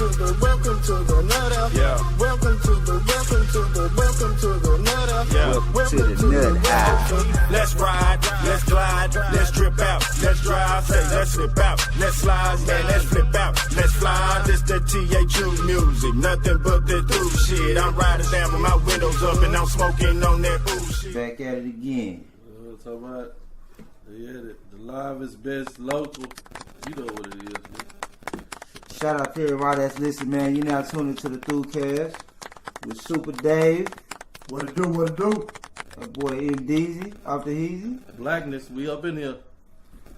welcome to the nut house. Yeah. Welcome to the nut house. Yeah. Welcome to the nut house. Let's ride, let's glide, let's drip out, let's drive, say let's slip out, let's slide, man, let's flip out, let's fly. This the THU music, nothing but the through shit. I'm riding down with my windows up and I'm smoking on that bullshit. Back at it again. Talk about the livest, best local. You know what it is, man. Shout out to everybody that's listening, man. You now tuning to the ThuCast with Super Dave. What it do, what it do? My boy M. Deezy, off the Heezy. Blackness, we up in here.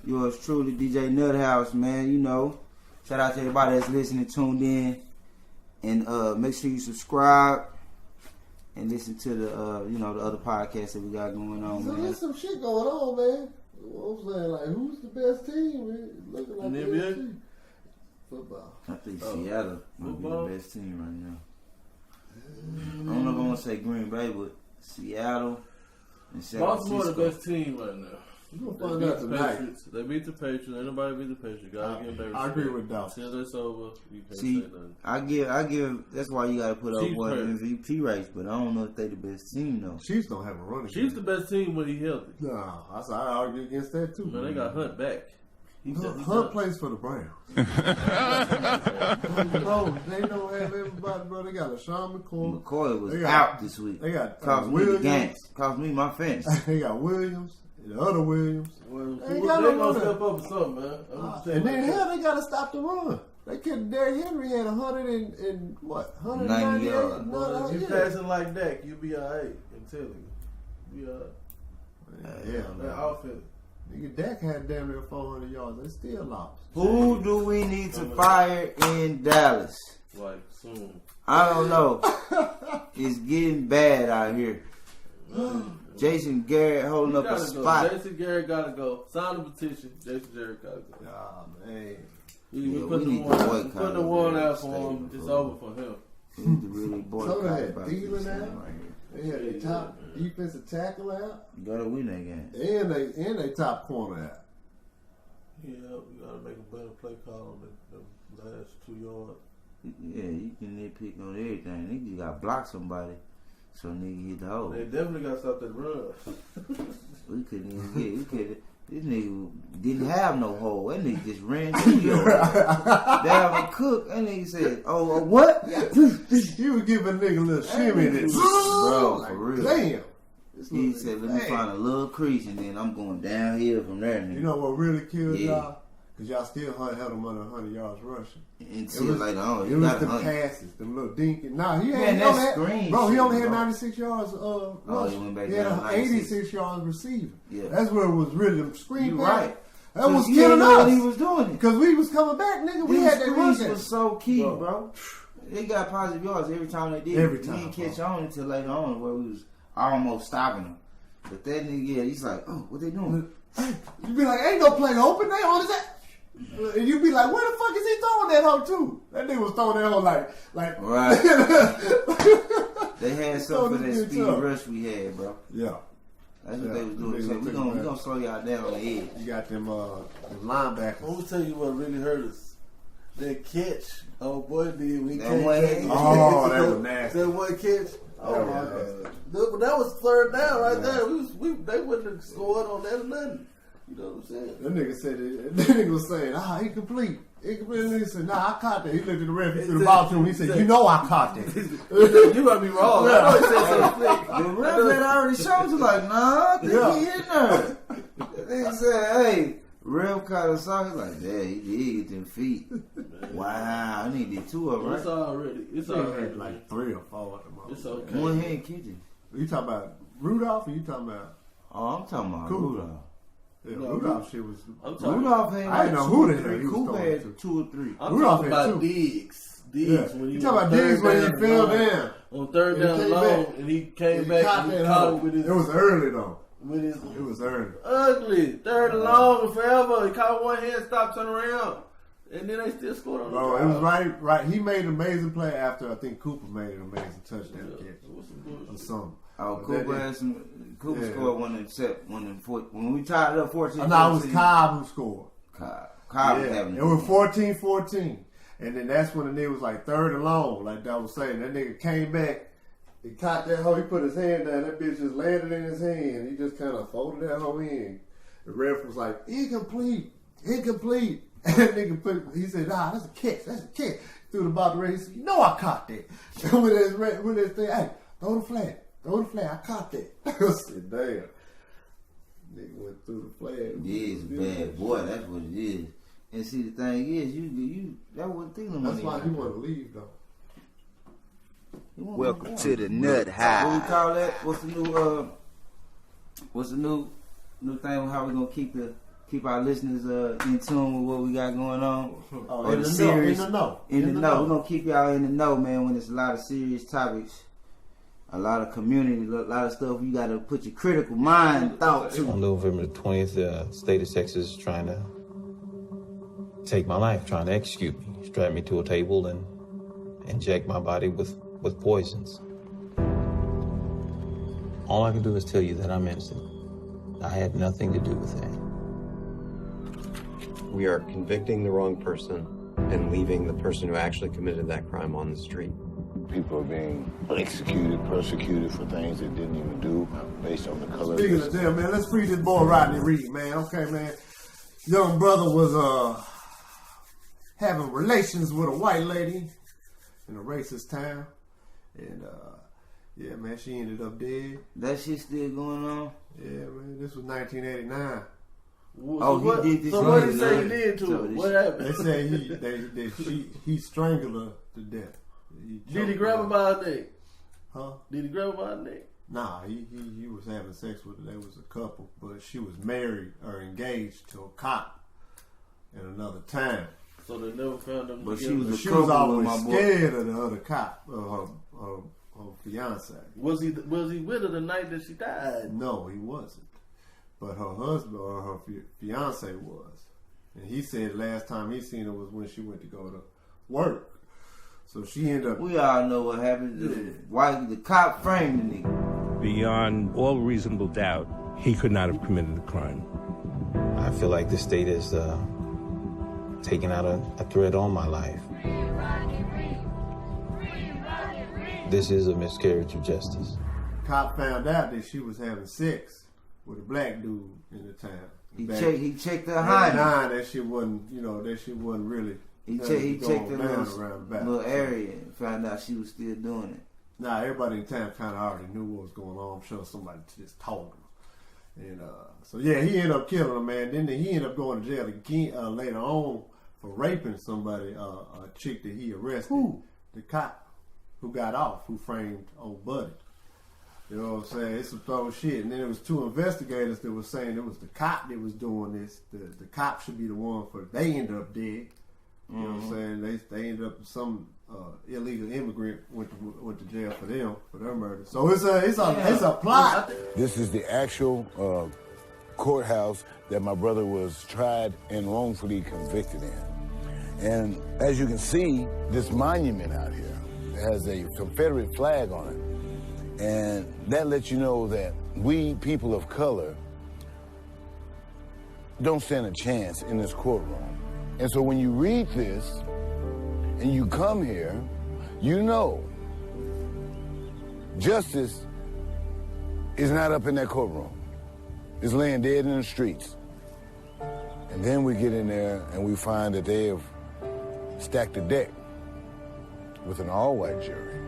Yours truly, DJ Nuthouse, man. You know. Shout out to everybody that's listening, tuned in. And make sure you subscribe and listen to the the other podcasts that we got going on, So man. there's some shit going on, man. I'm saying, like, who's the best team, man? Looking like In the the best NBA? team. Football. I think Seattle might be Football? the best team right now. I don't know if I want to say Green Bay, but Seattle and San Baltimore the Francisco. best team right now. You're They going to beat find out the tonight. Patriots. They beat the Patriots. Ain't nobody beat the Patriots. Gotta give them I agree with Dawson. Until it's over, you can't See, say nothing. I give. That's why you got to put up Chiefs one hurt. MVP race, but I don't know if they the best team though. Chiefs don't have a running Chiefs the game. best team when he healthy. No, I argue against that, too. Man, they got Hunt back. Hunt plays for the Browns. Bro, they don't have everybody, bro. They got LaShawn McCoy. McCoy was They got- out this week. They got Cost me the Williams. game. Cost me my fence. They got Williams. The other Williams. Well, They they ain't got gonna no running. step up or something, man. I'm just saying And then like hell, they got to stop the run. They couldn't. Derrick Henry had 100 and what? 90 yards. 198. Well, if you Yeah. passing like that, you'll be alright. I'm telling you. Be alright. Yeah, That man. offense. Nigga, Dak had damn near 400 yards. They still lost. Who do we need to fire in Dallas? Like, soon. I don't know. It's getting bad out here. Jason Garrett holding up a Gotta go. spot. Jason Garrett gotta go. Sign the petition. Jason Garrett gotta go. Oh, man. We Yeah, put we the need to one, boycott put the him. one out for Stay him. It's for over for him. We need to really boycott So they had about Thielen this out. thing right here. They had their top defensive tackle out. You gotta win that game. And they top corner out. Yeah, we gotta make a better play call on the last 2 yards. Yeah, you can nitpick on everything. Nigga, you gotta block somebody so nigga hit the hole. They definitely gotta stop that run. We couldn't even get. We could. This nigga didn't have no hole. That nigga just ran to the hole. Dalvin Cook. That nigga said, "Oh, what?" He was giving a nigga a little shimmy in it. Bro, for real. Damn. He said, "Let me find a little crease and then I'm going downhill from there." Nigga. You know what really killed Yeah. y'all? Because y'all still held him under 100 yards rushing. Until later on, It you was got the 100. passes, them little dinky. Nah, he Man, had that's screen bro. He shit, only had bro. 96 yards. He Rushing. went back He had down 86 yards receiving. Yeah. That's where it was really them screen You passes. right. That So was you didn't killing know us. what he was doing it. Because we was coming back, nigga. We These had that run screens game. was so key, bro. They got positive yards every time they did. Every We time, didn't catch bro. on until later on where we was almost stopping them. But that nigga, yeah, he's like, "Oh, what they doing?" You be like, ain't no play open. They on his ass. And you be like, where the fuck is he throwing that hoe to? That nigga was throwing that hoe like. Right. They had something for that Throwing speed this bitch up. rush we had, bro. Yeah. That's what Yeah, they was doing. they So was we taking gonna back. slow y'all down on the edge. You got them linebackers. I'm gonna tell you what really hurt us. That catch, oh boy, did we That came one back. hit. Oh, that was nasty. That one catch. Oh That my was god. That was third down right Yeah. there. They wouldn't have scored on that or nothing. You know what I'm saying? That nigga said it. That nigga was saying, incomplete. Incomplete. And he said, nah, I caught that. He looked at the ref. He threw the ball to him. He said, you know I caught that. You might be wrong. I know he said something slick. The ref had already showed you like, nah, I think he in there. They said, hey, ref caught us off. He's like, yeah, he did get them feet. Wow, I need to get 2 of them, It's right? already. It's He already. had like 3 or 4 of them. It's okay. One hand kitchen. You talking about Rudolph or you talking about? Oh, I'm talking about Cool. Rudolph. Yeah, No, Rudolph shit was. I'm talking. Rudolph had I didn't know 2 who or the hell 3. he was Coop throwing had to. 2 or 3. I'm Rudolph talking had about two. Diggs. Yeah. When You talking about Diggs when he fell down. on third And he down came long, back. and he came And back caught and he that caught hoe. it with his. It was early though. With his It was early. ugly third and long and forever. He caught one hand, stopped, turned around, and then they still scored on Bro, the it was right. He made an amazing play after I think Cooper made an amazing touchdown catch It was some bullshit. or something. Oh, But Cooper that had some. Cooper Yeah. scored one in 4. When we tied it up 14. No, it was Cobb who scored. Cobb was Yeah, having it was 14-14. And then that's when the nigga was like third and long, like I was saying. That nigga came back, he caught that hoe, he put his hand down, that bitch just landed in his hand. He just kind of folded that hoe in. The ref was like, incomplete. And that nigga he said, nah, that's a catch. Threw the ball to Ray. He said, you know I caught that. with his thing, hey, throw the flag, I caught that. I said, damn. Nigga went through the flag. Yeah, it's bad boy, that's what it is. And see, the thing is, you that wasn't thinking That's why you want to leave, though. Welcome to the Nut House. What we call that? What's the new thing? How we gonna keep our listeners in tune with what we got going on? Oh, in the know. We're gonna keep y'all in the know, man. When it's a lot of serious topics, a lot of community, a lot of stuff you gotta put your critical mind thought to. On November the 20th, the state of Texas is trying to take my life, trying to execute me, strap me to a table and inject my body with poisons. All I can do is tell you that I'm innocent. I had nothing to do with that. We are convicting the wrong person and leaving the person who actually committed that crime on the street. People are being executed, persecuted for things they didn't even do based on the color. Speaking of them, man, let's free this boy Rodney Reed, man. Okay, man. Young brother was having relations with a white lady in a racist town. And, yeah, man, she ended up dead. That shit still going on? Yeah, man, this was 1989. He did this. So what did he say he did to her? What happened? They say he strangled her to death. Did he grab her by her neck? Huh? Did he grab her by her neck? Nah, he was having sex with her. They was a couple, but she was married or engaged to a cop in another town. So they never found them. But together. She was always scared of the other cop, her fiance. Was he with her the night that she died? No, he wasn't. But her husband or her fiance was. And he said last time he seen her was when she went to go to work. So she ended up... We all know what happened. The cop framed the nigga. Beyond all reasonable doubt, he could not have committed the crime. I feel like the state is taking out a threat on my life. This is a miscarriage of justice. Cop found out that she was having sex with a black dude in the town. He checked her hymen. That shit wasn't really... He checked the little area and found out she was still doing it. Nah, everybody in town kind of already knew what was going on. I'm sure somebody just told him. And so, yeah, he ended up killing her, man. Then he ended up going to jail again later on for raping somebody, a chick that he arrested. Who? The cop who got off, who framed old Buddy. You know what I'm saying? It's some throw shit. And then there was two investigators that were saying it was the cop that was doing this. The cop should be the one for... They ended up dead. You know what I'm saying? They ended up some illegal immigrant went to jail for their murder. So it's a plot. This is the actual courthouse that my brother was tried and wrongfully convicted in. And as you can see, this monument out here has a Confederate flag on it. And that lets you know that we, people of color, don't stand a chance in this courtroom. And so when you read this and you come here, you know justice is not up in that courtroom. It's laying dead in the streets. And then we get in there and we find that they have stacked the deck with an all-white jury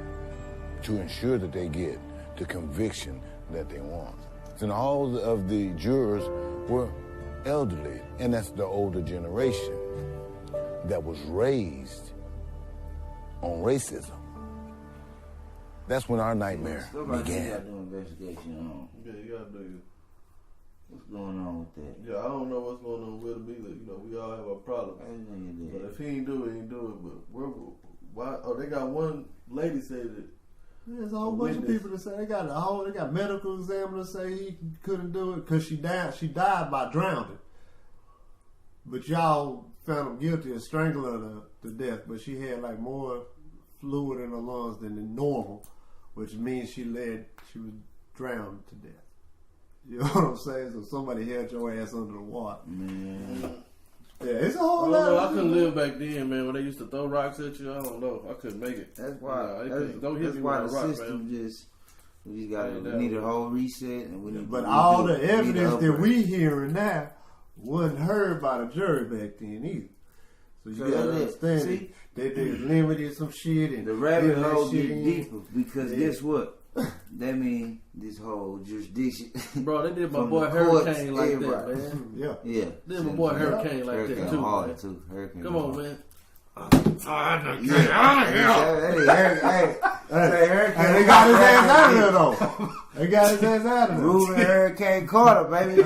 to ensure that they get the conviction that they want. And all of the jurors were elderly, and that's the older generation that was raised on racism. That's when our nightmare began. You gotta do an investigation on. Yeah, you gotta do it. What's going on with that? Yeah, I don't know what's going on with him either. You know, we all have our problems. But if he ain't do it, he ain't do it. But why? Oh, they got one lady say that. There's a whole bunch of people that say they got medical examiners say he couldn't do it because she died by drowning. But y'all found him guilty of strangling her to death. But she had like more fluid in her lungs than the normal, which means she was drowned to death. You know what I'm saying? So somebody held your ass under the water. Man. Yeah, it's a whole I lot. don't know. I couldn't live back then, man. When they used to throw rocks at you, I don't know. I couldn't make it. That's why. Don't hit That's me why with the a rock, system man. just. We need a whole reset, and we need. But we all do- the we need to evidence that upgrade. we hearing now wasn't heard by the jury back then either. So you So gotta that's it. understand See? they limited some shit and The rabbit did that hole shit get in. deeper because Yeah. guess what? That mean this whole jurisdiction. Bro, they did my from boy the courts, Hurricane like that, everybody. man. Yeah. Yeah. They did my boy Hurricane like Hurricane that, too, hard, man. too. Hurricane Come on, hard. man. Hey, they got his ass out of there though. They got his ass out of there. Ruling Hurricane Carter, baby.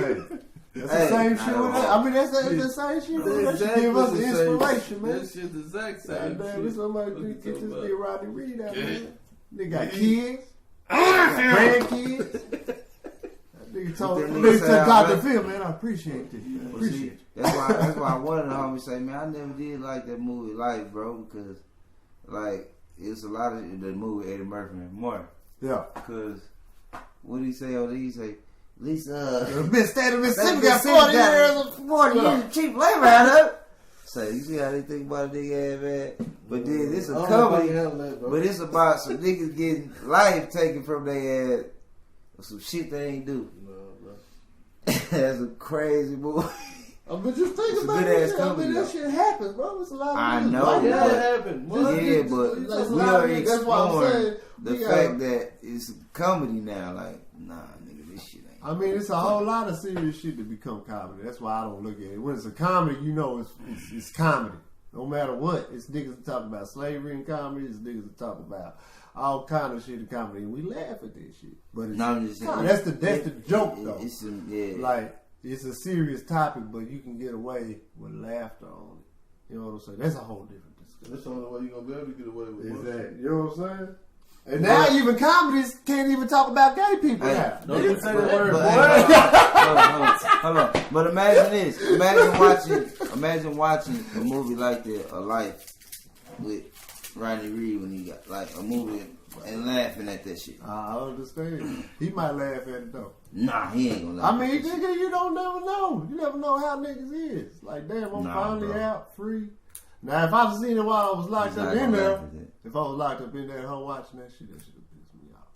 That's the same shit with that. I mean, that's the same shit with that. That should give us the inspiration, man. That shit's the exact same Damn, shit. somebody What you get this talking about? nigga Rodney Reed out there. They got kids, grandkids. That nigga told What that me nigga to say out Dr. there? Phil, man, I appreciate this. I Well, see, appreciate you. that's why one of the homies say, man, I never did like that movie Life, bro, because like it's a lot of the movie Eddie Murphy and more. Yeah. Because what did he say on it? He say, at least Been staying in Mississippi got 40 40 years. 40 years of cheap labor out of it. So you see how they think about a nigga ass, man. But then it's a comedy, but it's about some niggas getting life taken from their ass or some shit they ain't do. That's a crazy movie. But just think It's a about good-ass it. I comedy, mean, that though. shit happens, bro. It's a lot of I niggas know, like but- that. That happened. What? Yeah, but That's we a lot are of niggas. That's why I'm exploring saying the we fact gotta- that it's comedy now. Like, nah, nigga, this shit ain't. I mean, it's a whole lot of serious shit to become comedy. That's why I don't look at it. When it's a comedy, you know it's comedy. No matter what. It's niggas that talk about slavery in comedy. It's niggas that talk about all kind of shit in comedy. And we laugh at that shit. But it's, No, I'm just saying. that's the joke, though. It's yeah. Like, it's a serious topic, but you can get away with laughter on it. You know what I'm saying? That's a whole different discussion. That's the only way you're going to be able to get away with it. Exactly. You know what I'm saying? And now even comedies can't even talk about gay people Hey, now. Don't even say the word, boy. Hold on. But imagine this. Imagine watching a movie like that, A Life, with Rodney Reed when he got like a movie and laughing at that shit. I understand. He might laugh at it though. Nah, he ain't gonna laugh. I mean, at that shit. nigga, you don't never know. You never know how niggas is. Like, damn, I'm Nah, finally bro. out, free. Now, if I'd seen it while I was locked He's up not in gonna there, laugh at that. if I was locked up in there at home watching that shit would piss me off.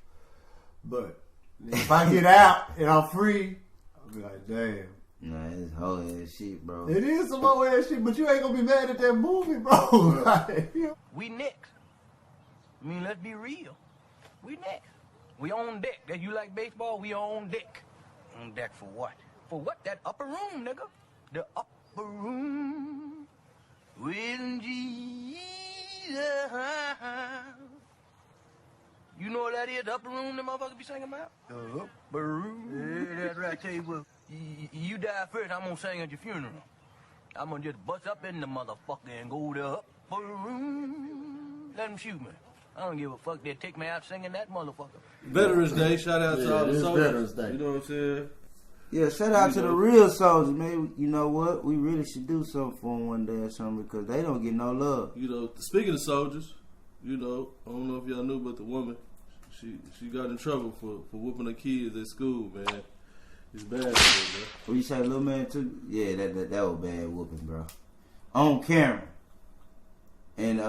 But if I get out and I'm free, I'll be like, damn. Nah, it's whole ass shit, bro. It is some old ass shit, but you ain't gonna be mad at that movie, bro. Like, We next. I mean, let's be real. We next. We on deck. That you like baseball? We on deck. On deck for what? For what? That upper room, nigga. The upper room with Jesus. You know what that is? The upper room them motherfuckers be singing about? The upper room. Yeah, that's right. Tell you what, you die first, I'm gonna sing at your funeral. I'm gonna just bust up in the motherfucker and go to the upper room. Let them shoot me. I don't give a fuck. They'll take me out singing that motherfucker. Veterans Day. Shout out to all the it's soldiers. Veterans Day. You know what I'm saying? Yeah, shout out to the real soldiers, man. You know what? We really should do something for them one day or something because they don't get no love. You know, speaking of soldiers, you know, I don't know if y'all knew, but the woman, she got in trouble for whooping her kids at school, man. It's bad, man. What you say, little man too? Yeah, that was bad whooping, bro. On camera. And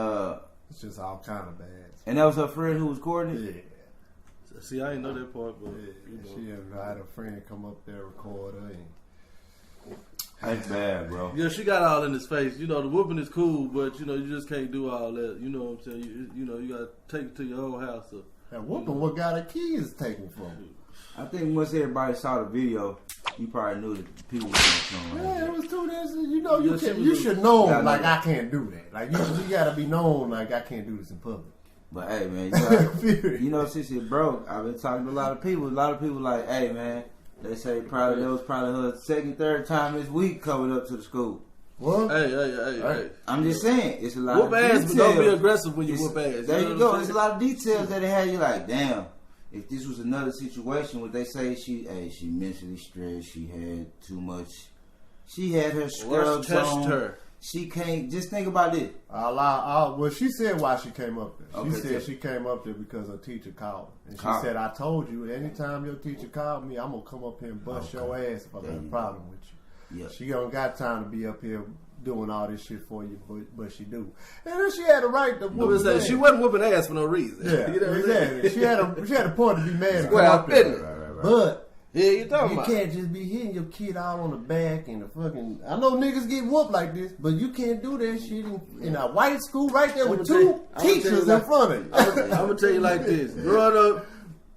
it's just all kind of bad. And that was her friend who was recording it? Yeah. See, I didn't know that part, but She had a friend come up there, record her, and That's bad, bro. yeah, she got all in his face. You know, the whooping is cool, but you know, you just can't do all that. You know what I'm saying? You know, you gotta take it to your own house. So, that whooping what got her kids taken from her. I think once everybody saw the video, you probably knew that the people were going to Yeah, it was too this. You know, Yeah, she was you should know Yeah, like I I can't do that. Like you gotta be known like I can't do this in public. But hey, man, you know, since it broke, I've been talking to a lot of people. A lot of people like, hey, man, they say probably that was probably her second, third time this week coming up to the school. What? Hey. I'm just saying, it's a lot Whoop of ass, details. but don't be aggressive when you It's- whoop ass. There know you what go. I'm There's a saying? lot of details that they have you like, damn. If this was another situation, would they say she mentally stressed? She had too much. She had her scrubs on. her. She can't. Just think about it. Well, she said why she came up there. She Okay, said she came up there because her teacher called her. And she Called. said, I told you, anytime your teacher called me, I'm going to come up here and bust your ass if I got a problem with you. Yeah. She don't got time to be up here doing all this shit for you, but she do. And then she had a right to whoop his ass. She wasn't whooping ass for no reason. Yeah, You know what I'm saying? exactly. She had a point to be mad and come Well, up there. But yeah, you talking about. can't just be hitting your kid all on the back and the fucking. I know niggas get whooped like this, but you can't do that shit in a white school right there with two teachers in front of you. I'm gonna tell you like this. Growing up,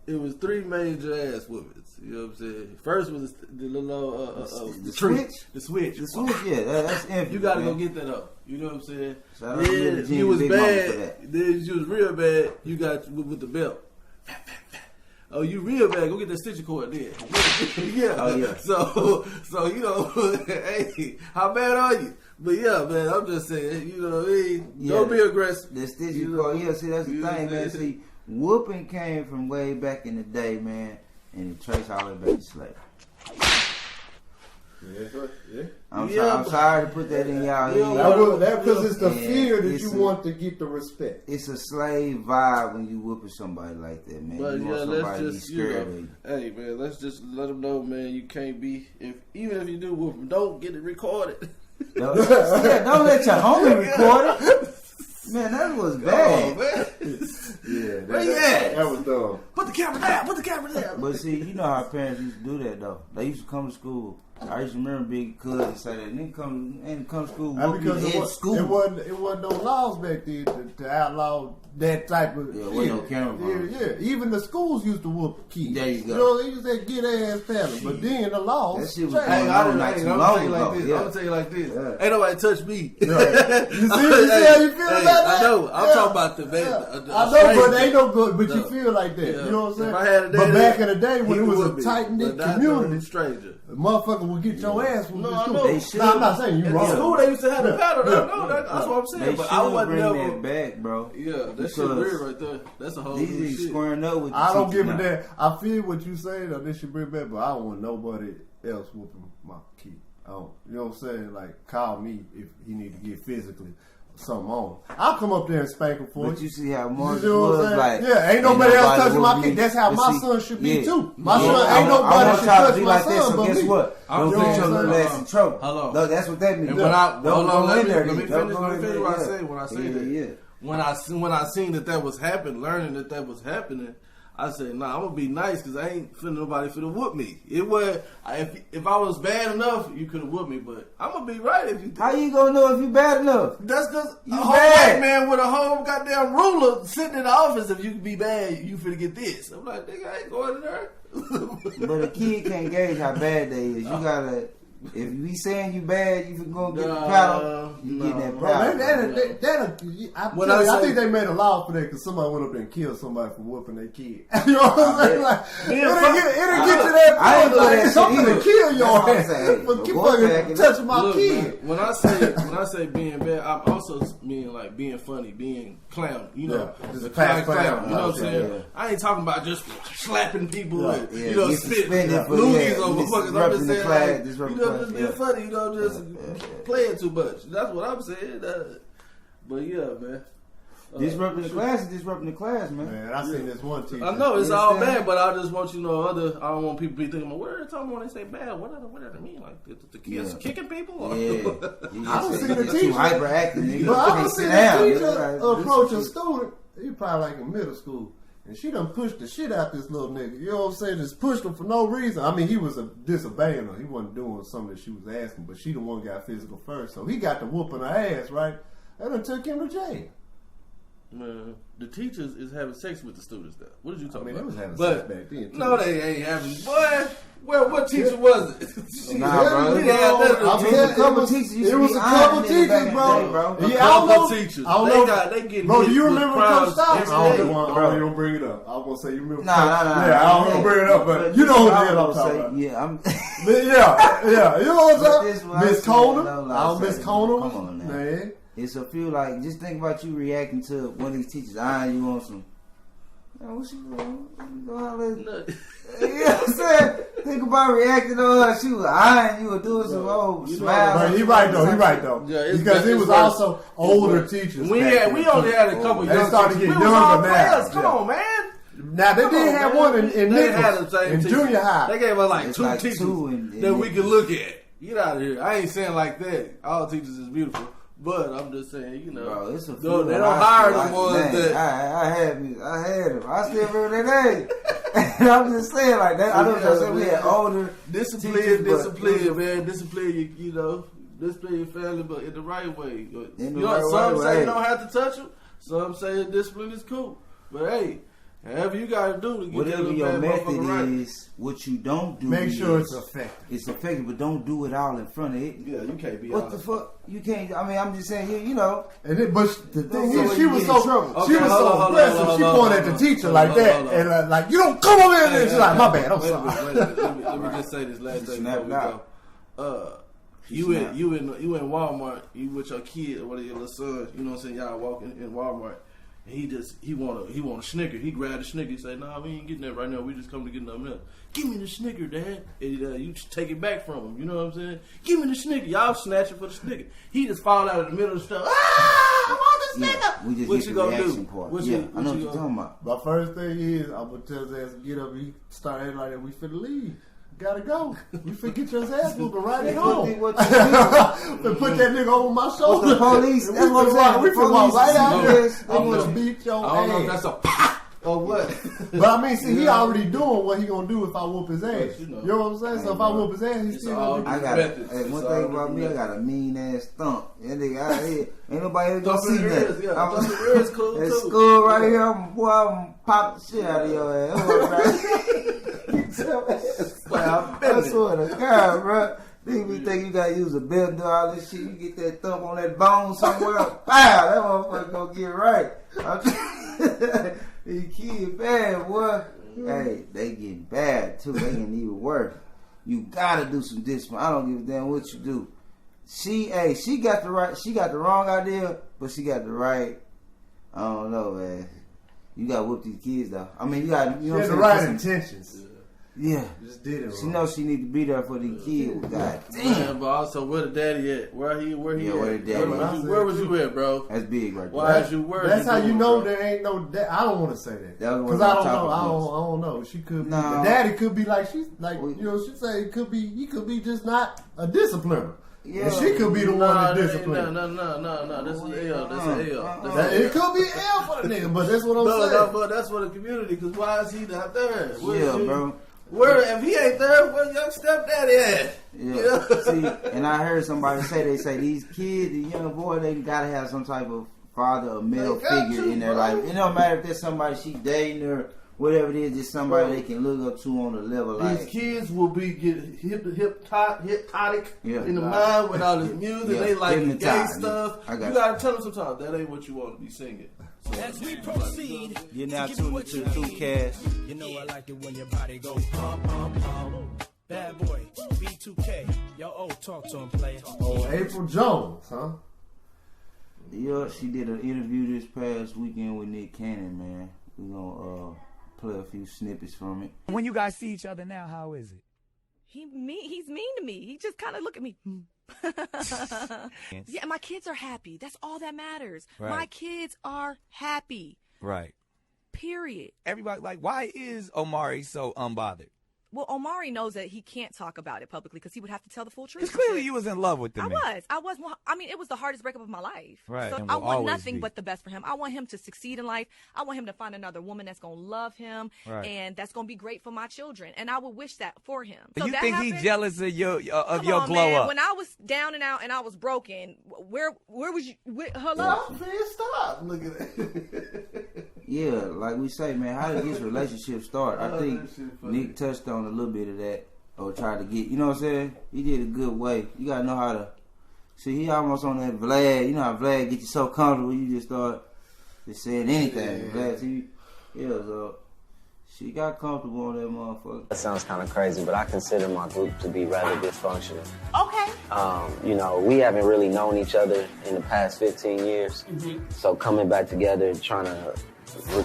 it was 3 major ass whoopings. You know what I'm saying? First was the little the switch. The switch. The switch, yeah, that's infamous. You gotta man. go get that up. You know what I'm saying? Shout out to Then Jimmy you was Big Mama for bad. that. Then you was real bad. You got with the belt. Oh, you real bad? Go get that stitching cord then. Yeah. Oh, yeah. So you know, hey, how bad are you? But yeah, man, I'm just saying, you know, don't be aggressive. The stitching cord, yeah. See, that's the thing, man. See, whooping came from way back in the day, man, and it traced all the way back to slavery. Yeah. I'm sorry to put that in y'all head. That's because it's the fear that you want to get the respect. It's a slave vibe when you whooping somebody like that, man. But you yeah, want somebody let's to be just, scared of you. hey man, let's just let them know, man, you can't be, even if you do whoop them, don't get it recorded. Don't let your homie record it. Man, that was bad. Oh, man. That was dumb. Put the camera down. Put the camera down. But see, you know how parents used to do that though. They used to come to school. I used to remember big cousins say that. Nigga come to school. Because it wasn't no laws back then to outlaw that type of. Yeah, wasn't no camera. Yeah. Even the schools used to whoop kids. There you go. You know, they used to get their ass paddled. But then the laws. That shit was changed. going on not too long ago. I'm gonna tell you like this. Ain't nobody touch me. You see how you feel about that? I know. I'm talking about the man. I know, but ain't no good. But you feel like that. Yeah. You know what I'm saying? If I had a but daddy, back in the day when he it was would a tight knit but not community, no stranger. a motherfucker would get your ass. No, I know. They should. No, I'm not saying you In wrong. school, they used to have the paddle. Yeah. No, that's what I'm saying. They But should I wasn't bring never. that back, bro. Yeah, that shit Because weird right there. That's a whole These new niggas shit. squaring up with the I don't teacher give a now. damn. I feel what you saying though. They should bring back, but I don't want nobody else whooping my kid. I don't. You know what I'm saying? Like, call me if he need to get physically something on. I'll come up there and spank him for But you. you see how Marcus You know what I'm was saying? like. Yeah, ain't nobody else touching my whooping kid. me. That's how But my see, son should be yeah. too. My Yeah. son, I ain't want nobody y'all should to touch be my like that, son so but guess me. what? Don't You know put what your I'm little saying? ass in trouble. Hold on. No, that's what that means. And when I Don't go let in there. me then. finish Don't go in there, what I yeah. say when I say Yeah, that. yeah. When I seen that was happening, learning that was happening, I said, nah, I'm gonna be nice because I ain't finna nobody finna whoop me. It was if I was bad enough, you could have whooped me, but I'm gonna be right if you. How you gonna know if you bad enough? That's because You a whole bad. white man with a whole goddamn ruler sitting in the office. If you can be bad, you finna get this. I'm like, nigga, I ain't going in there. But a kid can't gauge how bad they is. You gotta. If we saying you bad, you go get the paddle. You get that Bro, paddle. I think they made a law for that because somebody went up there and killed somebody for whooping their kid. You know what I'm saying? Like, it'll get to that I ain't point. know Like, that I'm shit gonna either. kill your That's what I'm ass saying. for Go keep back fucking and- touching my Look, kid. man, when I say being bad, I'm also meaning like being funny, being clown. You know, Yeah, just the past clown. clown. You know what I'm saying? Yeah. I ain't talking about just slapping people Yeah. and Yeah, you know get spitting suspended for- loogies yeah, on get motherfuckers. I'm disrupting just the saying, class, like, disrupting you know, class, just being yeah. funny. You know, just playing too much. That's what I'm saying. But yeah, man. Disrupting the class is disrupting the class, man. Man, I seen this one teacher. I know it's You all understand? bad, but I just want you to know I don't want people to be thinking, well, what are they talking about when they say bad? What does it mean? Like the kids Yeah. kicking people? Or? Yeah. I don't see the You're too teacher. hyperactive, nigga. But I You don't can't see sit the down, teacher nigga. Like, approach this a is- student. He probably like in middle school. And she done pushed the shit out this little nigga. You know what I'm saying? Just pushed him for no reason. I mean, he was disobeying her. He wasn't doing something that she was asking, but she the one got physical first. So he got to whooping her ass, right? And then took him to jail. Man, the teachers is having sex with the students now. What did you talk I mean, about? they was having But- sex back then, too. No, they ain't having. Boy, what teacher was it? Nah, bro. We didn't have that. I'm It was telling a couple you, teachers used it to was be a couple ironing teachers, back in the bro. day, bro. A Yeah, I don't couple know. teachers. I don't They know. they getting Bro, hit do you with remember crowds Coach Stop? every I day. don't even bring it up. I was gonna say you remember. Nah. Yeah, I don't wanna bring it up, but you know who the hell I'm talking about. Yeah, I'm. But yeah. You know what But I'm this saying? what I Miss said, Conner. though, like I I don't miss said, Conner. come on now. Man. It's a feel like, just think about you reacting to one of these teachers eyeing you on some. Man, what she doing? Go holler at- No. You know what I'm saying? Think about reacting on her. She was eyeing you or doing some old You know, smile. But he right though. Yeah, it's Because it it's was worse. also older teachers. We back then, only too. had a couple. They young started teachers. getting We was all younger now. players. Come Yeah. on, man. Now they Come did on, have man. one in They had the Nichols, same in teacher. junior high. They gave us like It's two like teachers two in that we could look at. Get out of here. I ain't saying like that. All teachers is beautiful. But I'm just saying, you know, bro, it's a they don't high hire school, the ones that. I had him. I still remember that name. And I'm just saying like that. I know what I'm saying. We had older Discipline, man. Discipline, you know. Discipline your family, but in the right way. Some say you don't have to touch them. Some say discipline is cool. But hey, however you got to do to get whatever your method is, what you don't do. Make sure it's effective. It's effective, but don't do it all in front of it. Yeah, you can't be. What the fuck? You can't. I mean, I'm just saying. You know. And but the thing is, she was so aggressive. She pointed at the teacher like that, and like, you don't come over here. And she's like, my bad. I'm sorry. Let me just say this last thing before we go. You in Walmart, you with your kid or one of your little sons, you know what I'm saying, y'all walking in Walmart, and he want a Snicker. He grabbed a Snicker, he say, nah, we ain't getting that right now, we just come to get nothing else. Give me the Snicker, Dad. And you just take it back from him, you know what I'm saying? Give me the Snicker. Y'all snatching for the Snicker. He just fall out of the middle of the stuff. I want the Snicker. Yeah, we just what get you the gonna reaction do? part. What I know what you you're talking about. My first thing is, I'm going to tell his ass to get up. He start acting like that. We finna leave. Gotta go. We finna get your ass moving right at home. Put that nigga over my shoulder. The police. That's what I'm saying. We finna walk right out there. I'm know. gonna beat your ass. I don't know if that's a pop or what. But I mean, see, he already doing what he gonna do if I whoop his ass. You know what I'm saying? So if I whoop his ass, he's still gonna I got one thing about me, I got a mean ass thump. And they out here, ain't nobody ever gonna see that. I'm at school right here, I'm pop the shit out of your ass. I swear to God, bro. Nigga think you gotta use a belt and do all this shit. You get that thump on that bone somewhere, pow, that motherfucker gonna get right. These kids bad, boy. Hey, they getting bad too. They getting even worse. You gotta do some discipline. I don't give a damn what you do. She got the wrong idea, but she got the right. I don't know, man. You gotta whoop these kids though. I mean, you got she had the right intentions. Yeah, just did it wrong. She knows she need to be there for the kids. God damn. Man, but also, where the daddy at? Where he where at? The daddy where was you at, bro? That's big right there. Why is you worried? That's how you know there ain't no dad. I don't want to say that because I don't know. I don't know. She could be. The daddy could be like she's like you know. She say he could be just not a discipliner. Yeah, and she could be the one that disciplined. No. That's an L. That's an L. It could be an L for the nigga, but that's what I'm saying. But that's for the community. Because why is he not there? Bro. Where if he ain't there, where young stepdaddy at? Yeah. See, and I heard somebody say these kids, the young boy, they gotta have some type of father or male figure in their life. It don't matter if there's somebody she dating or whatever it is, just somebody they can look up to on a level. These kids will be get hypnotic in the mind with all this music. They like gay stuff. You gotta tell them sometimes that ain't what you want to be singing. So, as we proceed, you're now tuned to the ThuCast. You know I like it when your body go pump, pump, pump. Bad boy, B2K. Yo, talk to him, player. Oh, April Jones, huh? Yeah, she did an interview this past weekend with Nick Cannon, man. We're gonna play a few snippets from it. When you guys see each other now, how is it? He's mean to me. He just kind of look at me. Yeah, my kids are happy. That's all that matters. Right. My kids are happy. Right. Period. Everybody, like, why is Omari so unbothered? Well, Omari knows that he can't talk about it publicly because he would have to tell the full truth. Because clearly you was in love with the man. I was. Well, I mean, it was the hardest breakup of my life. Right. So I want nothing but the best for him. I want him to succeed in life. I want him to find another woman that's going to love him and that's going to be great for my children. And I would wish that for him. So you think he's jealous of your glow man. up? When I was down and out and I was broken, where was you? Hello? Stop. Look at that. Yeah, like we say, man, how did this relationship start? I think Nick touched on a little bit of that, or tried to get, you know what I'm saying? He did a good way. You gotta know how to, see, he almost on that Vlad, you know how Vlad get you so comfortable, you just start just saying anything. Vlad, so she got comfortable on that motherfucker. That sounds kind of crazy, but I consider my group to be rather dysfunctional. Okay. You know, we haven't really known each other in the past 15 years, so coming back together, trying to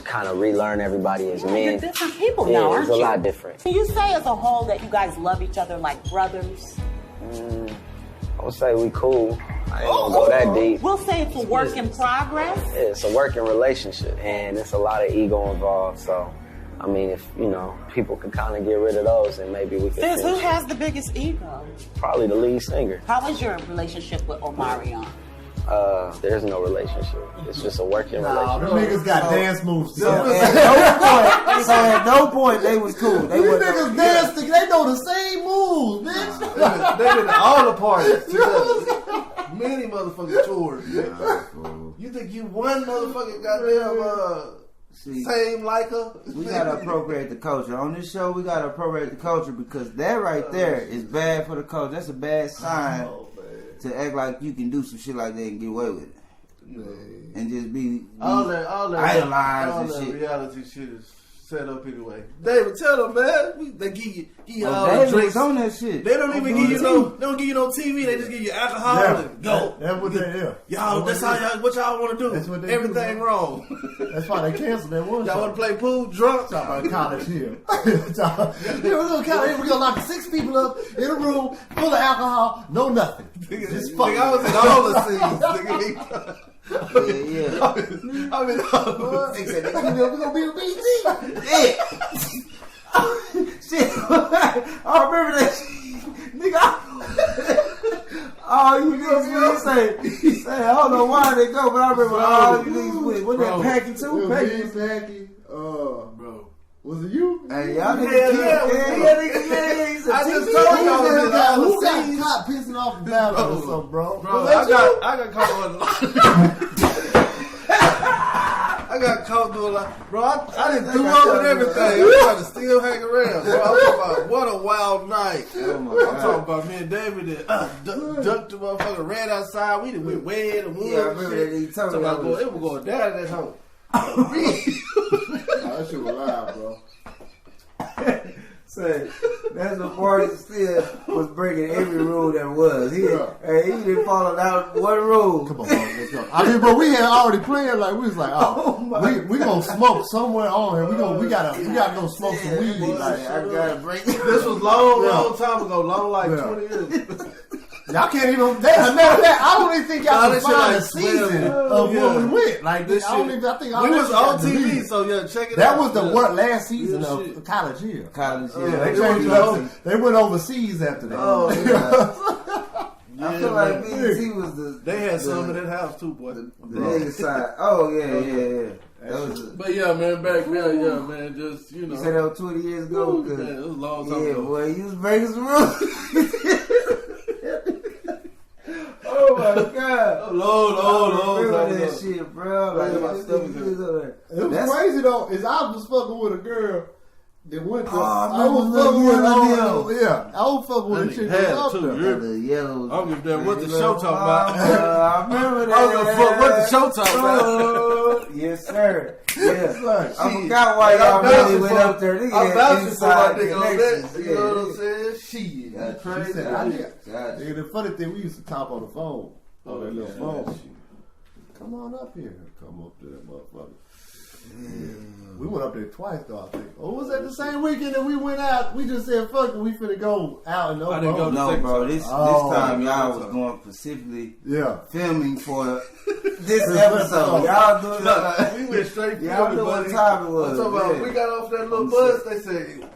kind of relearn everybody as men. You're different people now, aren't you? It's a lot different. Can you say as a whole that you guys love each other like brothers? I would say we cool. I ain't gonna go that deep. We'll say it's a work in progress. It's a working relationship, and it's a lot of ego involved, so I mean, if, you know, people could kind of get rid of those, then maybe we could. Who has the biggest ego? Probably the lead singer. How is your relationship with Omarion? There's no relationship. It's just a working Nah, relationship. them niggas got dance moves. So at no point they was cool. They These was niggas dance, they know the same moves, bitch. They been to all the parties together. Many motherfucking tours. You think you one motherfucking goddamn same like her? We gotta appropriate the culture. On this show, we gotta appropriate the culture because that right there is bad for the culture. That's a bad sign to act like you can do some shit like that and get away with it. And just be all that idolized all and that shit. reality shit is set up anyway. David, tell them, man. They give you all the David drinks was on that shit. They don't even give you no. They don't give you no TV. They just give you alcohol and go. That's what they do. Y'all, that's how y'all. What y'all want to do? That's what they Everything do, wrong. That's why they canceled that one. Y'all want to play pool drunk? Talk about college here. We're gonna lock 6 people up in a room full of alcohol, no nothing. Just fuck. I was in all the scenes. Yeah. I mean, They said we're gonna be a BT. Yeah. Shit. I remember that shit. Nigga. All you niggas say, I don't know why they go, but I remember all you niggas with. What that packing too? Packing. Bro. Was it you? Hey, y'all niggas. I just told y'all who got caught pissing off the battle or something, bro? Bro, I got caught on. I got caught doing like, bro. I didn't do up with everything. I'm trying to still hang around, bro. I'm talking about what a wild night. Oh my I'm God. talking about me and David that ducked the motherfucker, ran outside. We done went way in the woods. Yeah, I remember that nigga told me Talking about, that boy, was- it was going down in that hole. That shit was loud, bro. Say, that's what Marty still was breaking every rule there was. He didn't follow out one rule. Come on, let's go. I mean, but we had already planned like we was like, we gonna smoke somewhere on here. We gotta go smoke some weed. Like, I gotta break This was long time ago, long like 20 years. Y'all can't even. Matter of fact, I don't even think y'all can find a season like of what we went. Like this I don't even. I think we was on TV, so yeah, check it that out. was the last season of College Hill. College Hill. They changed it up. They went overseas after that. Oh, yeah. I feel like BET was the. They had some in that house too, boy. The nigga side. Oh yeah. That was but yeah, man, back then, yeah, man, just you know. You said that was 20 years ago. Man, it was a long time Yeah, ago. boy, you was breaking some rules. Oh my God! Lord, I remember that shit, bro. Like, my stomach is over there. It was crazy though. Is I was fucking with a girl that went to. Oh, I was fucking with I was fucking with a chick that was up there. The yellows. I don't give a damn what the show talking about. I remember that. I don't give a fuck what the show talking about. Yes, sir. Yeah. I Shit. forgot why y'all really went up there. They I'm had vouching for my inside nigga on that. connections. You know what I'm saying? Shit. She said, Nigga, the funny thing, we used to talk on the phone. On that little phone. Come on up here. Come up to that motherfucker. We went up there twice though, I think. Oh, was that the same weekend that we went out? We just said, fuck it, we finna go out and I didn't go No, bro. This time y'all was going specifically filming for this episode. Y'all doing we went straight y'all knew what time it was. I'm talking about, we got off that little bus. They said,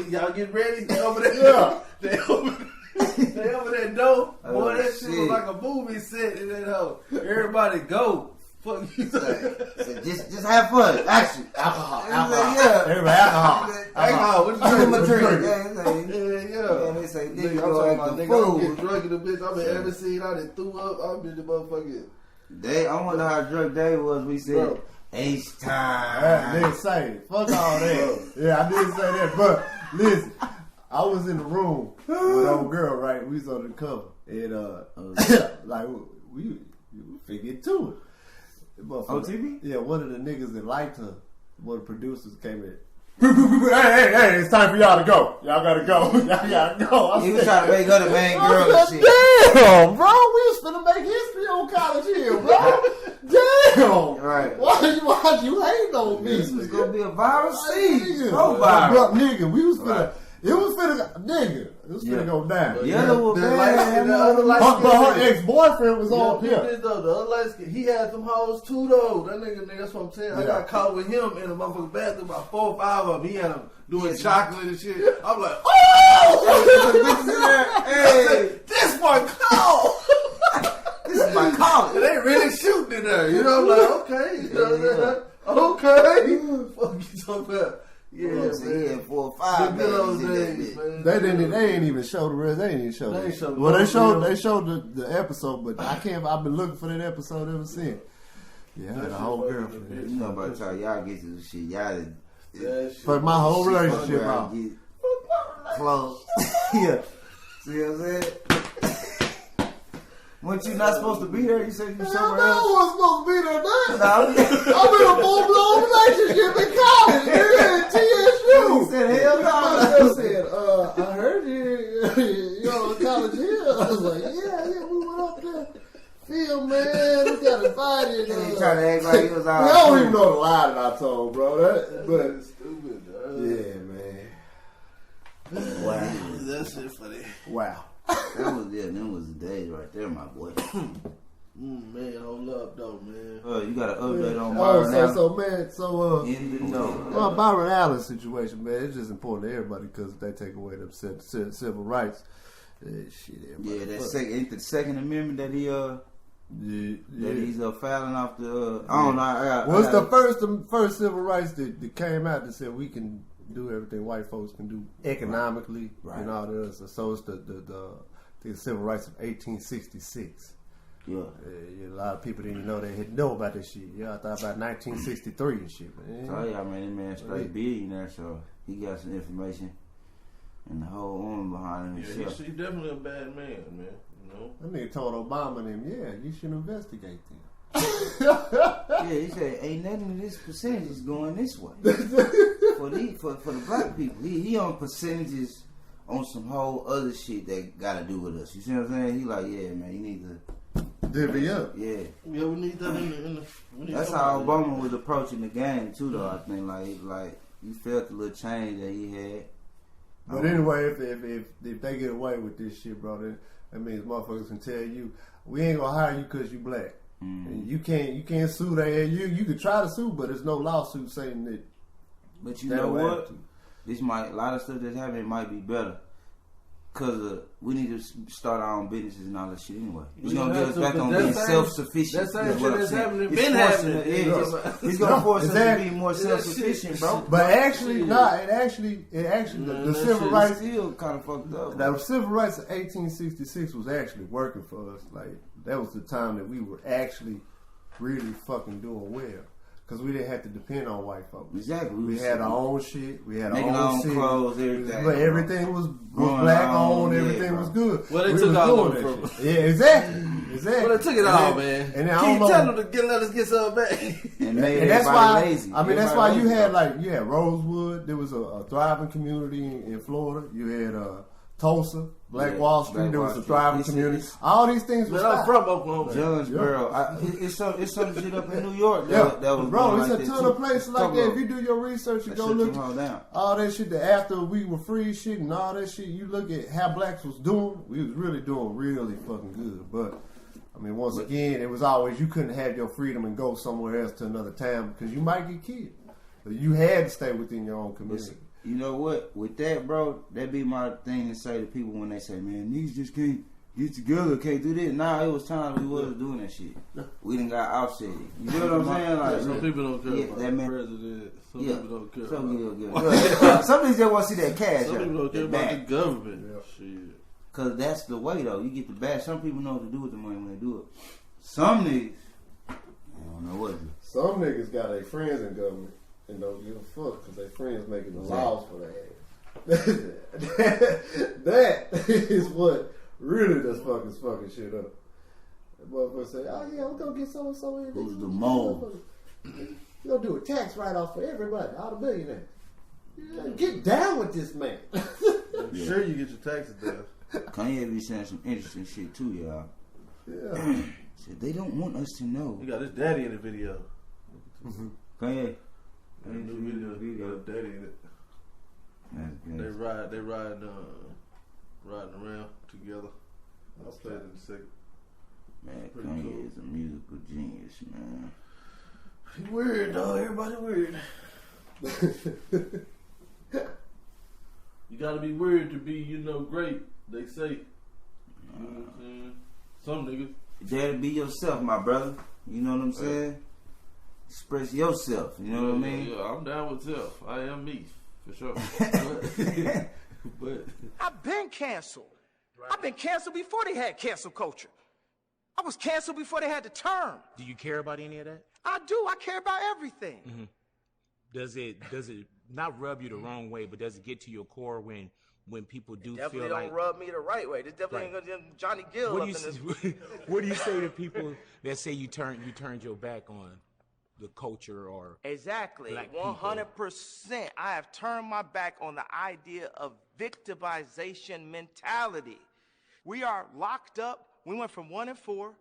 y'all get ready? They over there. They over that door. Boy, that shit was like a movie set in that hole. Everybody go. Fuck you. Just have fun. Action. Alcohol. Yeah. Everybody Alcohol. What you drink? Yeah. They say, Nigga, nigga, I'm go talking act about the nigga, I'm fool. getting drunk in the bitch. I'm in every scene. I done threw up. I'm in the motherfucking. I wonder how drunk Dave was. We said, H time. I didn't say it. Fuck all that. Yeah, I didn't say that. But listen, I was in the room with old girl, right? We was on the cover. And like we figured to it. On TV? Yeah, one of the niggas that liked her, one of the producers came in. Hey, it's time for y'all to go. Y'all gotta go. Y'all gotta go. He was trying to make her the main girl and shit. Damn, bro. We was finna make history on College Hill, bro. Damn. Right. Why you hating on me? This was gonna be a viral scene. Nigga. So viral. Bro, nigga, we was finna. It was finna go down. The other was bad. The other light But her ex-boyfriend was on here. The other light skin, he had some hoes too though. That nigga, that's what I'm saying. I got caught with him in the motherfucking bathroom, about 4 or 5 of them. He had them doing chocolate and shit. I'm like, oh! Hey, this one cold. This is my call. They really shooting in there. You know, I'm like, okay. You know, okay. Fuck you talking about. Yeah, man. 4 or 5 the good old days, man. They ain't even show the rest. They ain't even show that. They showed the episode, but I've been looking for that episode ever since. Yeah, I had a whole girlfriend. You know about y'all get to the shit. Y'all but my whole relationship out. Close. Yeah. See what I'm saying? Weren't you not supposed to be there? You said you somewhere else. I wasn't supposed to be there now. I'm in a full-blown relationship in college, nigga, at TSU. He said, hell no. I said, I heard you on College Hill. I was like, yeah, we went up there. Phil, man, we got invited. He trying to act like he was out. I don't even know the lie that I told, bro. That's stupid, dog. Yeah, man. Wow. That shit funny. Wow. Them was the days right there, my boy. Man, hold up though, man. You got an update on Byron Allen? In the know. Well, Byron Allen situation, man, it's just important to everybody because they take away them civil rights. Yeah, that second amendment that he that he's filing off the. I don't know. What's the first civil rights that came out that said we can do everything white folks can do economically and all the other. So it's the civil rights of 1866. Yeah. A lot of people didn't know know about this shit. Yeah, I thought about 1963 and shit. Man. Tell y'all, man, that man straight billionaire, so he got some information and the whole arm behind him. Yeah, he's definitely a bad man, man. You know. That nigga told Obama and him, yeah, you should investigate them. Yeah, he said, ain't nothing of this percentage is going this way. for the black people. He on percentages on some whole other shit that got to do with us. You see what I'm saying? He like, yeah, man, you need to divvy up. Yeah. Yeah, we need that in the That's how Obama was approaching the game too, though. I think like you felt the little change that he had. But anyway, if they get away with this shit, bro, that means motherfuckers can tell you we ain't gonna hire you because you black. And you can't sue that. You could try to sue, but there's no lawsuit saying that. But you know what? A lot of stuff that's happening might be better. Cause we need to start our own businesses and all that shit anyway. It's gonna get us back on being self-sufficient. That's shit that's happening. Been happening. He's gonna force us to be more self-sufficient, bro. But actually, the civil rights still kind of fucked up. The civil rights of 1866 was actually working for us. Like that was the time that we were actually really fucking doing well. Because we didn't have to depend on white folks. Exactly. We had our own shit. We had our own clothes, everything. But everything was black owned. Everything was good. Well, they took all of it from us. Yeah, exactly. Well, they took it all, man. And then keep telling them to let us get something back. And that's why lazy. I mean, that's why you had Rosewood. There was a thriving community in Florida. You had Tulsa, Black Wall Street. There was a thriving community. All these things. But I'm from Oklahoma. Jonesboro. It's some shit up in New York. That was bro, it's a ton of places like that. If you do your research and go look at all that shit that after we were free shit and all that shit, you look at how blacks was doing. We was really doing really fucking good. But I mean, once again, it was always you couldn't have your freedom and go somewhere else to another town because you might get killed. So you had to stay within your own community. You know what? With that, bro, that be my thing to say to people when they say, man, niggas just can't get together, can't do this. Nah, it was times we wasn't doing that shit. We done got offset. You know what I'm saying? Like, some people don't care about the president. Some people don't care Some people just want to see that cash. Some people don't care about the government. Shit. Because that's the way, though. You get the back. Some people know what to do with the money when they do it. Some niggas, I don't know what to do. Some niggas got their friends in government. And don't give a fuck because their friends making the laws for their ass. That is what really does fucking shit up. The motherfucker say, oh yeah, we're gonna get so and so in. Who's the mole? You're gonna do a tax write-off for everybody, all the millionaires. Get down with this man. I'm sure you get your taxes down. Kanye be saying some interesting shit too, y'all. Yeah. Said they don't want us to know. He got his daddy in the video. Kanye. New video. Got his daddy in it. They riding around together. I'll play it in a second. Man, Kanye is a musical genius, man. He weird, though. Everybody weird. You gotta be weird to be, great. They say. You know what I'm saying? Some niggas. You dare to be yourself, my brother. You know what I'm saying? Express yourself. You know what I mean? Yeah, I'm down with self. I am me, for sure. but I've been canceled. Right. I've been canceled before they had cancel culture. I was canceled before they had the term. Do you care about any of that? I do. I care about everything. Mm-hmm. Does it not rub you the wrong way, but does it get to your core when people do definitely feel like... don't rub me the right way. This definitely ain't gonna Johnny Gill what up do you in this. What do you say to people that say you turned your back on the culture or exactly black people? 100%. I have turned my back on the idea of victimization mentality. We are locked up. We went from 1 and 4.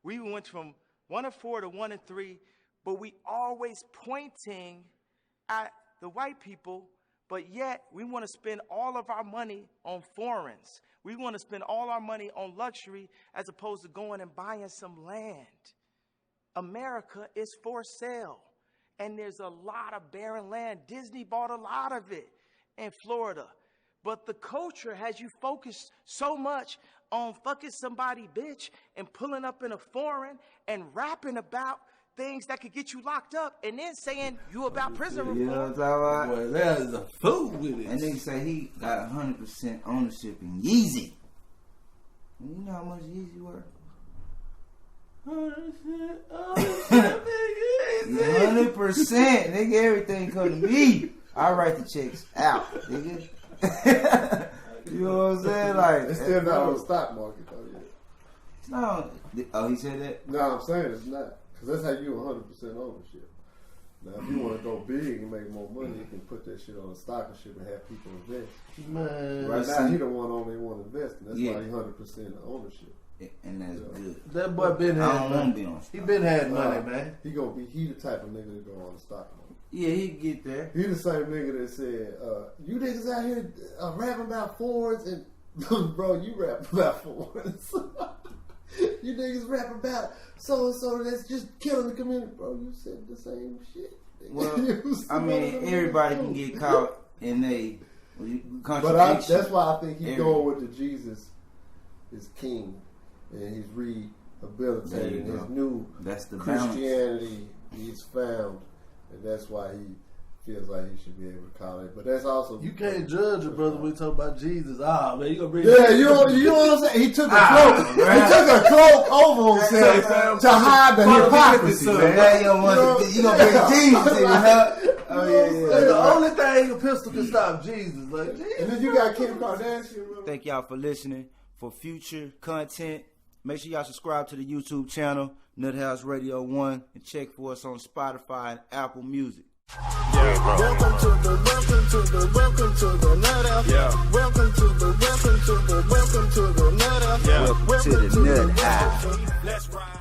We went from 1 and 4 to 1 and 3. But we always pointing at the white people. But yet we want to spend all of our money on foreigns. We want to spend all our money on luxury as opposed to going and buying some land. America is for sale. And there's a lot of barren land. Disney bought a lot of it in Florida. But the culture has you focused so much on fucking somebody bitch and pulling up in a foreign and rapping about things that could get you locked up and then saying you about prison reform. You know what I'm talking about? Boy, that is a fool with it. And nigga say he got 100% ownership in Yeezy. And you know how much Yeezy worth? 100%, nigga. Everything come to me. I write the checks out, nigga. You know what I'm saying? Like, it's still not on the stock market though yet. It's not. Oh, he said that? No, I'm saying it's not. Because that's how you 100% ownership. Now, if you want to go big and make more money, you can put that shit on the stock and shit and have people invest. Man, right now, he the one only want to invest. And that's why he 100% ownership. And that's good. That boy been had money. He been had money, man. He gonna be he the type of nigga to go on the stock market. Yeah, he get there. He the same nigga that said, "You niggas out here rapping about Fords and bro, you rap about Fords. You niggas rap about so and so that's just killing the community, bro. You said the same shit." Well, I mean, everybody can get caught in a but that's why I think he's going with the Jesus is king. And he's rehabilitating his new Christianity he's found, and that's why he feels like he should be able to call it. But that's also you can't judge a brother when you talk about Jesus. Man, you gonna bring you know what I'm saying? He took a cloak. He took a cloak over himself to hide the hypocrisy. Man. You gonna bring Jesus to you, huh? Oh yeah. The only thing a pistol can stop Jesus, like Jesus. And then you got Kim Kardashian. Thank y'all for listening. For future content, make sure y'all subscribe to the YouTube channel, Nut House Radio 1, and check for us on Spotify and Apple Music. Welcome to the Nut House. Yeah. Welcome to the Nut House. Welcome to the Nut House. Let's ride.